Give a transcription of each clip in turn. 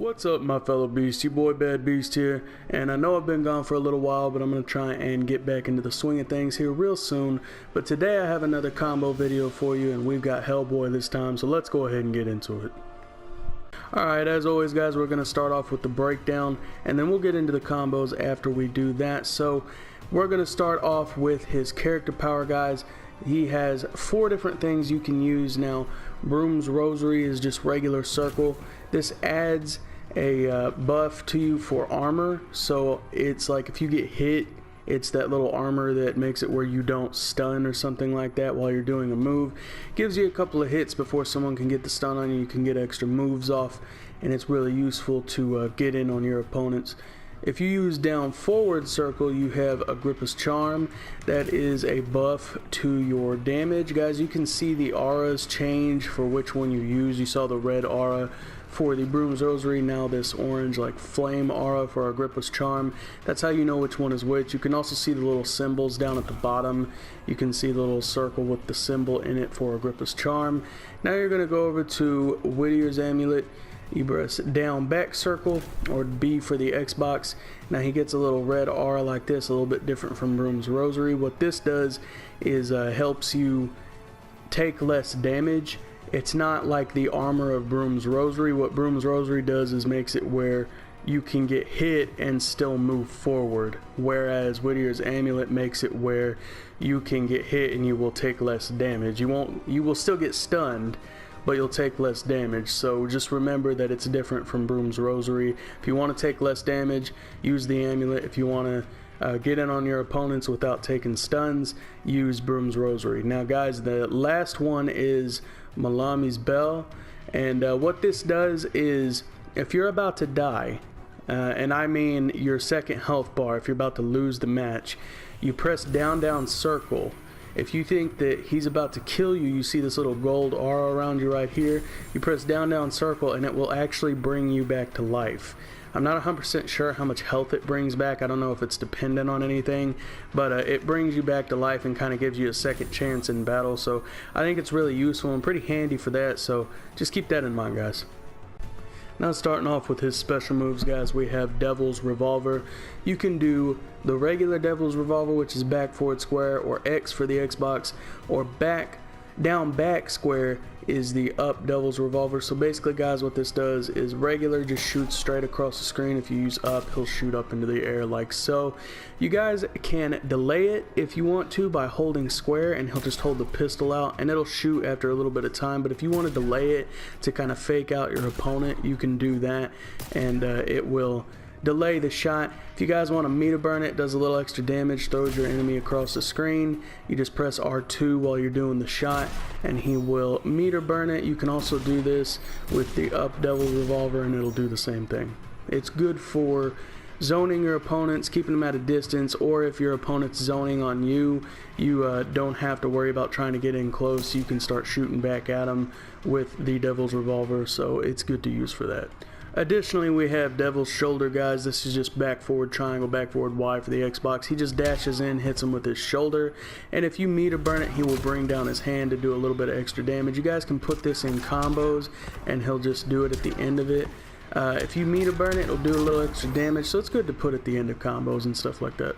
What's up, my fellow beasts? Your boy Bad Beast here, and I know I've been gone for a little while, but I'm going to try and get back into the swing of things here real soon. But today I have another combo video for you, and we've got Hellboy this time, so let's go ahead and get into it. Alright, as always guys, we're going to start off with the breakdown, and then we'll get into the combos after we do that. So we're going to start off with his character power, guys. He has 4 different things you can use now. Broom's Rosary is just regular circle. This adds a buff to you for armor, so it's like if you get hit, it's that little armor that makes it where you don't stun or something like that while you're doing a move. Gives you a couple of hits before someone can get the stun on you. You can get extra moves off, and it's really useful to get in on your opponents. If you use down forward circle, you have Agrippa's Charm. That is a buff to your damage. Guys, you can see the auras change for which one you use. You saw the red aura for the Broom's Rosary, now this orange like flame aura for Agrippa's Charm. That's how you know which one is which. You can also see the little symbols down at the bottom. You can see the little circle with the symbol in it for Agrippa's Charm. Now you're going to go over to Whittier's Amulet. You press down back circle, or B for the Xbox. Now he gets a little red aura like this, a little bit different from Broom's Rosary. What this does is helps you take less damage. It's not like the armor of Broom's Rosary. What Broom's Rosary does is makes it where you can get hit and still move forward, whereas Whittier's Amulet makes it where you can get hit and you will take less damage. You will still get stunned, but you'll take less damage. So just remember that it's different from Broom's Rosary. If you want to take less damage, use the amulet. If you want to get in on your opponents without taking stuns, use Broom's Rosary. Now guys, the last one is Malami's Bell, and what this does is if you're about to die, and I mean your second health bar, if you're about to lose the match, you press down circle. If you think that he's about to kill you, you see this little gold aura around you right here. You press down circle and it will actually bring you back to life. I'm not 100% sure how much health it brings back. I don't know if it's dependent on anything, but it brings you back to life and kind of gives you a second chance in battle. So I think it's really useful and pretty handy for that. So just keep that in mind, guys. Now starting off with his special moves, guys, we have Devil's Revolver. You can do the regular Devil's Revolver, which is back forward square, or X for the Xbox, or down back square is the up Devil's Revolver. So basically, guys, what this does is regular just shoots straight across the screen. If you use up, he'll shoot up into the air like so. You guys can delay it if you want to by holding square, and he'll just hold the pistol out and it'll shoot after a little bit of time. But if you want to delay it to kind of fake out your opponent, you can do that, and it will delay the shot. If you guys want to meter burn it, does a little extra damage, throws your enemy across the screen. You just press R2 while you're doing the shot and he will meter burn it. You can also do this with the up Devil's Revolver and it'll do the same thing. It's good for zoning your opponents, keeping them at a distance, or if your opponent's zoning on you, you don't have to worry about trying to get in close. You can start shooting back at them with the Devil's Revolver, so it's good to use for that. Additionally, we have Devil's Shoulder, guys. This is just back forward triangle, back forward Y for the Xbox. He just dashes in, hits him with his shoulder, and if you meter burn it, he will bring down his hand to do a little bit of extra damage. You guys can put this in combos, and he'll just do it at the end of it. If you meter burn it, it'll do a little extra damage, so it's good to put at the end of combos and stuff like that.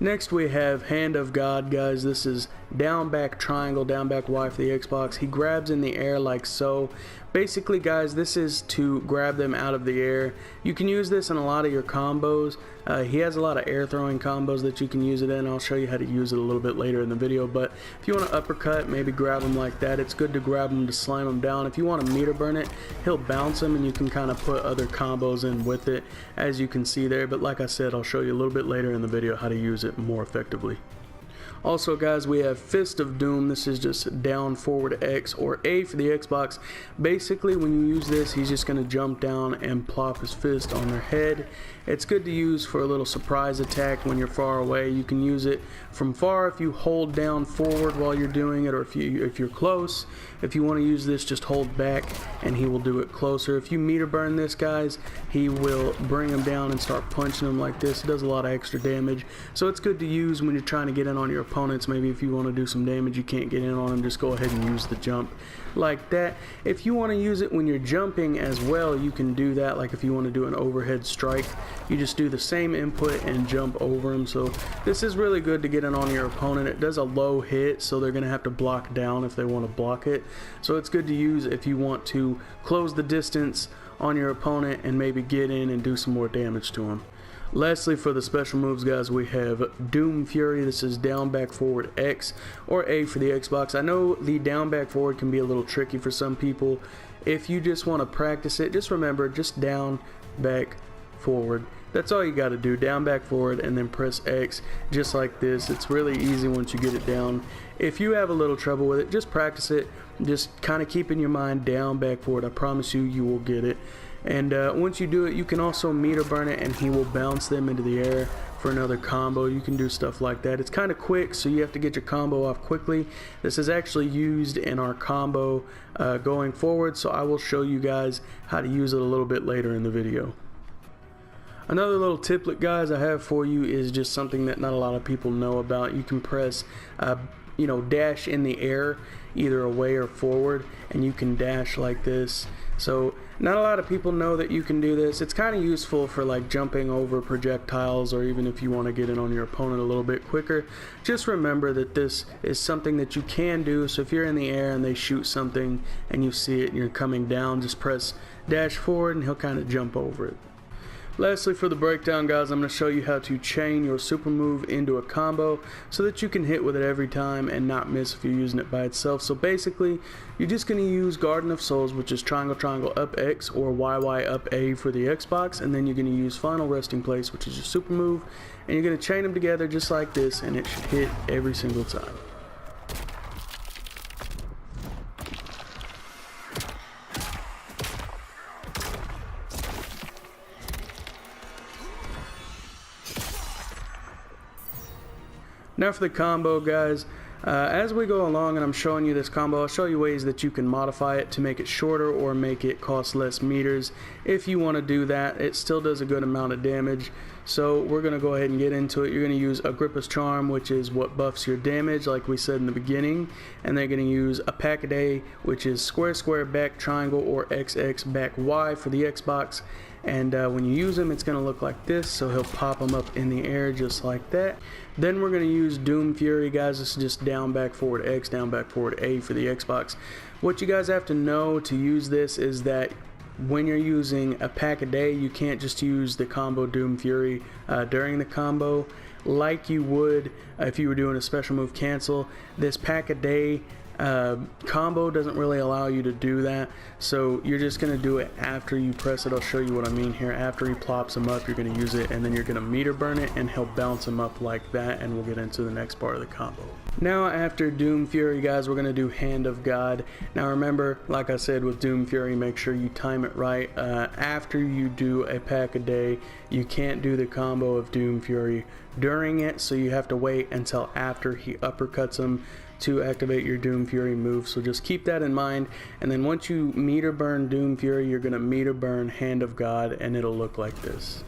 Next we have Hand of God, guys. This is down back triangle, down back Y for the Xbox. He grabs in the air like so. Basically, guys, this is to grab them out of the air. You can use this in a lot of your combos. He has a lot of air throwing combos that you can use it in. I'll show you how to use it a little bit later in the video, but if you want to uppercut, maybe grab him like that. It's good to grab him to slam him down. If you want to meter burn it, he'll bounce him and you can kind of put other combos in with it, as you can see there. But like I said, I'll show you a little bit later in the video how to use it more effectively. Also, guys, we have Fist of Doom. This is just down forward X, or A for the Xbox. Basically, when you use this, he's just going to jump down and plop his fist on their head. It's good to use for a little surprise attack when you're far away. You can use it from far if you hold down forward while you're doing it, or if you're close. If you want to use this, just hold back and he will do it closer. If you meter burn this, guys, he will bring him down and start punching him like this. It does a lot of extra damage, so it's good to use when you're trying to get in on your your opponents. Maybe if you want to do some damage, you can't get in on them, just go ahead and use the jump like that. If you want to use it when you're jumping as well, you can do that. Like if you want to do an overhead strike, you just do the same input and jump over them. So this is really good to get in on your opponent. It does a low hit, so they're going to have to block down if they want to block it. So it's good to use if you want to close the distance on your opponent and maybe get in and do some more damage to them. Lastly, for the special moves, guys, we have Doom Fury. This is down, back, forward, X, or A for the Xbox. I know the down, back, forward can be a little tricky for some people. If you just want to practice it, just remember, just down, back, forward. That's all you got to do, down, back, forward, and then press X just like this. It's really easy once you get it down. If you have a little trouble with it, just practice it. Just kind of keep in your mind down, back, forward. I promise you, you will get it. And once you do it, you can also meter burn it, and he will bounce them into the air for another combo. You can do stuff like that. It's kind of quick, so you have to get your combo off quickly. This is actually used in our combo going forward, so I will show you guys how to use it a little bit later in the video. Another little tiplet, guys, I have for you is just something that not a lot of people know about. You can press dash in the air, either away or forward, and you can dash like this. So not a lot of people know that you can do this. It's kind of useful for like jumping over projectiles, or even if you want to get in on your opponent a little bit quicker. Just remember that this is something that you can do. So if you're in the air and they shoot something and you see it and you're coming down, just press dash forward and he'll kind of jump over it. Lastly, for the breakdown, guys, I'm going to show you how to chain your super move into a combo so that you can hit with it every time and not miss if you're using it by itself. So basically, you're just going to use Garden of Souls, which is triangle, triangle, up X, or YY, up A for the Xbox, and then you're going to use Final Resting Place, which is your super move, and you're going to chain them together just like this, and it should hit every single time. Now for the combo, guys, as we go along and I'm showing you this combo, I'll show you ways that you can modify it to make it shorter or make it cost less meters. If you want to do that, it still does a good amount of damage. So we're going to go ahead and get into it. You're going to use Agrippa's Charm, which is what buffs your damage, like we said in the beginning. And they're going to use a Pack-A-Day, which is square, square, back, triangle, or XX, back, Y for the Xbox. And when you use them, it's going to look like this, so he'll pop them up in the air just like that. Then we're going to use Doom Fury, guys. This is just down, back, forward, X, down, back, forward, A for the Xbox. What you guys have to know to use this is that when you're using a Pack-A-Day, you can't just use the combo Doom Fury during the combo like you would if you were doing a special move cancel. This Pack-A-Day combo doesn't really allow you to do that, so you're just going to do it after you press it. I'll show you what I mean here. After he plops them up, you're going to use it, and then you're going to meter burn it, and he'll bounce them up like that, and we'll get into the next part of the combo. Now after Doom Fury, guys, we're going to do Hand of God. Now remember, like I said with Doom Fury, make sure you time it right. After you do a Pack-A-Day, you can't do the combo of Doom Fury during it, so you have to wait until after he uppercuts him to activate your Doom Fury move. So just keep that in mind, and then once you meter burn Doom Fury, you're going to meter burn Hand of God, and it'll look like this.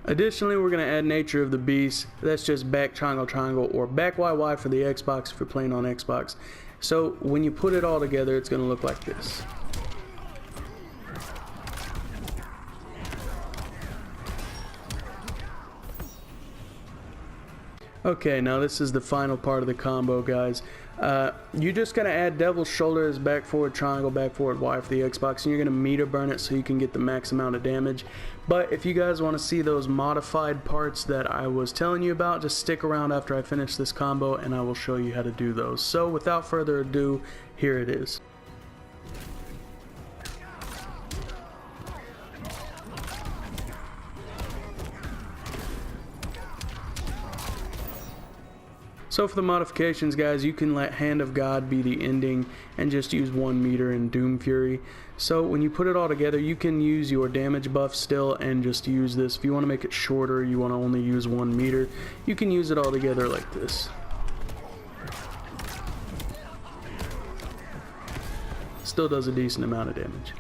Additionally, we're going to add Nature of the Beast. That's just back, triangle, triangle, or back YY for the Xbox if you're playing on Xbox. So when you put it all together, it's going to look like this. Okay, now this is the final part of the combo, guys. You're just going to add Devil's Shoulder as back, forward, triangle, back, forward, Y for the Xbox, and you're going to meter burn it so you can get the max amount of damage. But if you guys want to see those modified parts that I was telling you about, just stick around after I finish this combo and I will show you how to do those. So without further ado, here it is. So for the modifications, guys, you can let Hand of God be the ending and just use 1 meter in Doom Fury. So when you put it all together, you can use your damage buff still and just use this. If you want to make it shorter, you want to only use 1 meter, you can use it all together like this. Still does a decent amount of damage.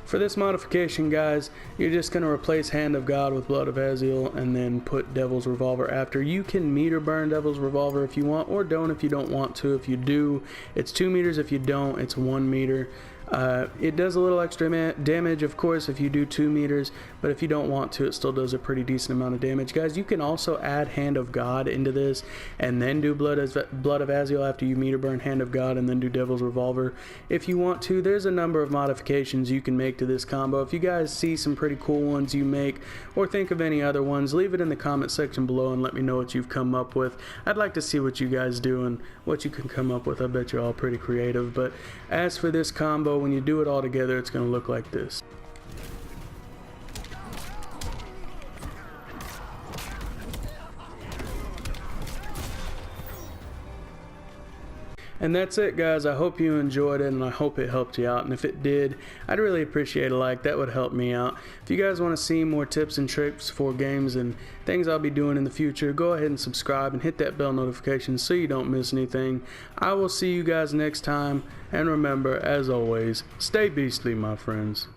For this modification, guys, you're just going to replace Hand of God with Blood of Aziel and then put Devil's Revolver after. You can meter burn Devil's Revolver if you want, or don't if you don't want to. If you do, it's 2 meters. If you don't, it's 1 meter. It does a little extra damage, of course, if you do 2 meters, but if you don't want to, it still does a pretty decent amount of damage. Guys, you can also add Hand of God into this and then do Blood of Aziel after you meter burn Hand of God and then do Devil's Revolver if you want to. There's a number of modifications you can make to this combo. If you guys see some pretty cool ones you make or think of any other ones, leave it in the comment section below and let me know what you've come up with. I'd like to see what you guys do and what you can come up with. I bet you're all pretty creative. But as for this combo, when you do it all together, it's going to look like this. And that's it, guys. I hope you enjoyed it and I hope it helped you out, and if it did, I'd really appreciate a like. That would help me out. If you guys want to see more tips and tricks for games and things I'll be doing in the future, go ahead and subscribe and hit that bell notification so you don't miss anything. I will see you guys next time, and remember, as always, stay beastly, my friends.